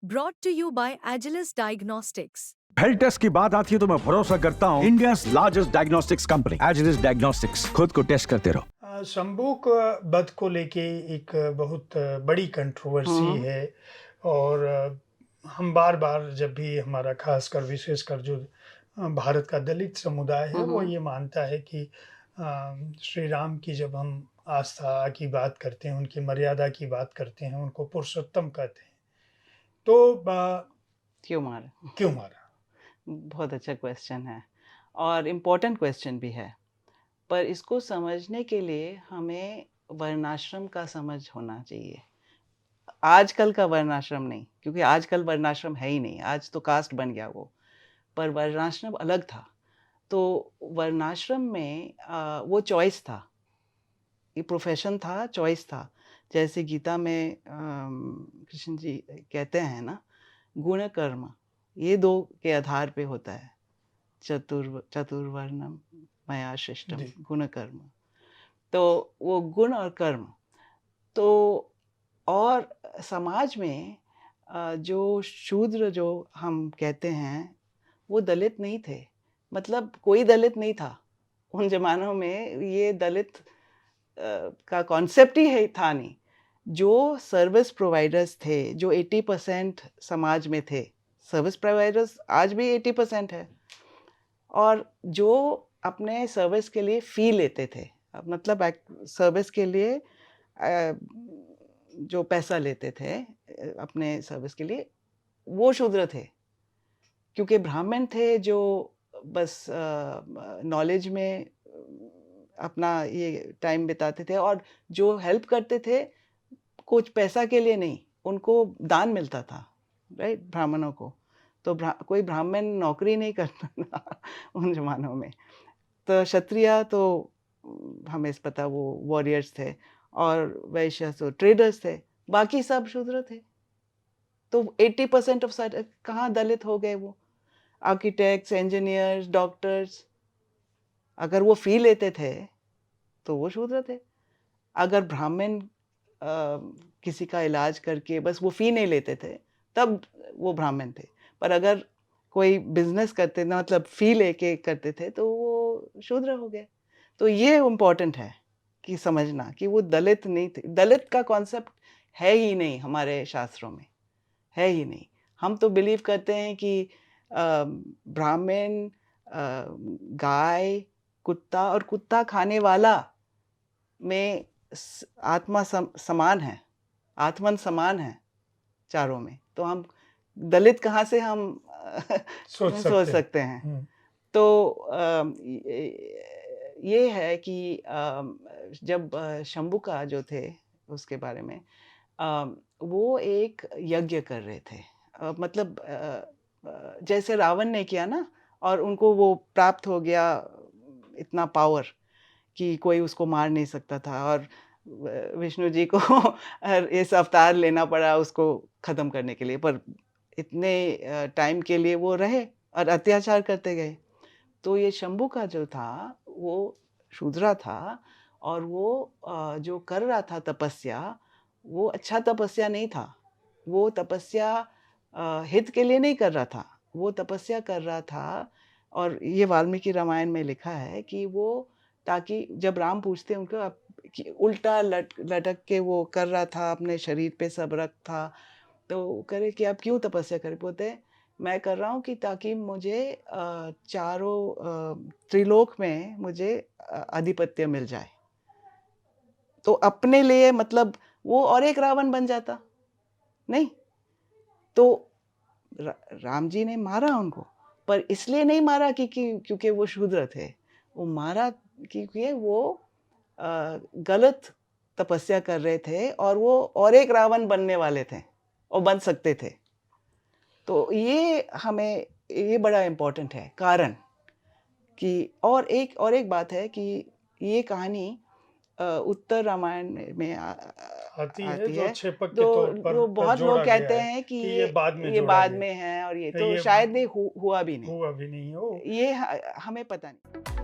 brought to you by Agilus Diagnostics. Health test की बात आती है तो मैं भरोसा करता हूँ India largest diagnostics company Agilus Diagnostics. खुद को टेस्ट करते रहो। शंभू का वध को लेके एक बहुत बड़ी कंट्रोवर्सी है और हम बार बार जब भी हमारा खासकर विशेषकर जो भारत का दलित समुदाय है वो ये मानता है कि श्री राम की जब हम आस्था की बात करते हैं, उनकी मर्यादा की बात करते हैं, उनको पुरुषोत्तम कहते हैं, तो क्यों मारा? क्यों मारा? बहुत अच्छा क्वेश्चन है और इम्पोर्टेंट क्वेश्चन भी है, पर इसको समझने के लिए हमें वर्णाश्रम का समझ होना चाहिए। आजकल का वर्णाश्रम नहीं, क्योंकि आजकल वर्णाश्रम है ही नहीं, आज तो कास्ट बन गया वो, पर वर्णाश्रम अलग था। तो वर्णाश्रम में वो चॉइस था, ये प्रोफेशन था, चॉइस था। जैसे गीता में कृष्ण जी कहते हैं ना, गुण कर्म ये दो के आधार पे होता है। चतुर्वर्णम मया सृष्टम गुण कर्म, तो वो गुण और कर्म। तो और समाज में जो शूद्र जो हम कहते हैं वो दलित नहीं थे, मतलब कोई दलित नहीं था उन जमानों में। ये दलित का कॉन्सेप्ट ही है था नहीं। जो सर्विस प्रोवाइडर्स थे, जो 80% समाज में थे, सर्विस प्रोवाइडर्स आज भी 80% है, और जो अपने सर्विस के लिए फ़ी लेते थे, मतलब सर्विस के लिए जो पैसा लेते थे अपने सर्विस के लिए, वो शूद्र थे। क्योंकि ब्राह्मण थे जो बस नॉलेज में अपना ये टाइम बिताते थे, और जो हेल्प करते थे कुछ पैसा के लिए नहीं, उनको दान मिलता था, राइट, ब्राह्मणों को। तो कोई ब्राह्मण नौकरी नहीं करता था उन जमानों में। तो क्षत्रिय तो हमें पता वो वॉरियर्स थे, और वैश्य तो ट्रेडर्स थे, बाकी सब शूद्र थे। तो 80% ऑफ कहाँ दलित हो गए वो? आर्किटेक्ट्स, इंजीनियर्स, डॉक्टर्स, अगर वो फी लेते थे तो वो शूद्र थे। अगर ब्राह्मण किसी का इलाज करके बस वो फ़ी नहीं लेते थे तब वो ब्राह्मण थे, पर अगर कोई बिजनेस करते ना, मतलब फ़ी लेके करते थे, तो वो शूद्र हो गए। तो ये इम्पोर्टेंट है कि समझना कि वो दलित नहीं थे। दलित का कॉन्सेप्ट है ही नहीं हमारे शास्त्रों में, है ही नहीं। हम तो बिलीव करते हैं कि ब्राह्मण, गाय, कुत्ता और कुत्ता खाने वाला में आत्मा समान है, आत्मन समान है चारों में। तो हम दलित कहाँ से हम सोच सकते हैं। तो ये है कि जब शंभू का जो थे उसके बारे में, वो एक यज्ञ कर रहे थे, मतलब जैसे रावण ने किया ना, और उनको वो प्राप्त हो गया इतना पावर कि कोई उसको मार नहीं सकता था, और विष्णु जी को इस अवतार लेना पड़ा उसको ख़त्म करने के लिए, पर इतने टाइम के लिए वो रहे और अत्याचार करते गए। तो ये शंभू का जो था वो शूद्रा था, और वो जो कर रहा था तपस्या, वो अच्छा तपस्या नहीं था। वो तपस्या हित के लिए नहीं कर रहा था, वो तपस्या कर रहा था, और ये वाल्मीकि रामायण में लिखा है कि वो, ताकि जब राम पूछते हैं उनको कि उल्टा लटक के वो कर रहा था, अपने शरीर पे सब रख था, तो करे कि आप क्यों तपस्या कर? बोलते मैं कर रहा हूँ कि ताकि मुझे चारों त्रिलोक में मुझे आधिपत्य मिल जाए। तो अपने लिए, मतलब वो और एक रावण बन जाता नहीं। तो राम जी ने मारा उनको, पर इसलिए नहीं मारा कि क्योंकि वो शूद्र थे। वो मारा क्योंकि वो गलत तपस्या कर रहे थे, और वो और एक रावण बनने वाले थे और बन सकते थे। तो ये हमें ये बड़ा इम्पोर्टेंट है कारण कि, और एक बात है कि ये कहानी उत्तर रामायण में आती है, जो छेपक के तौर पर तो बहुत लोग कहते हैं कि ये बाद में है, और ये तो शायद नहीं हुआ भी नहीं हो। ये हमें पता नहीं।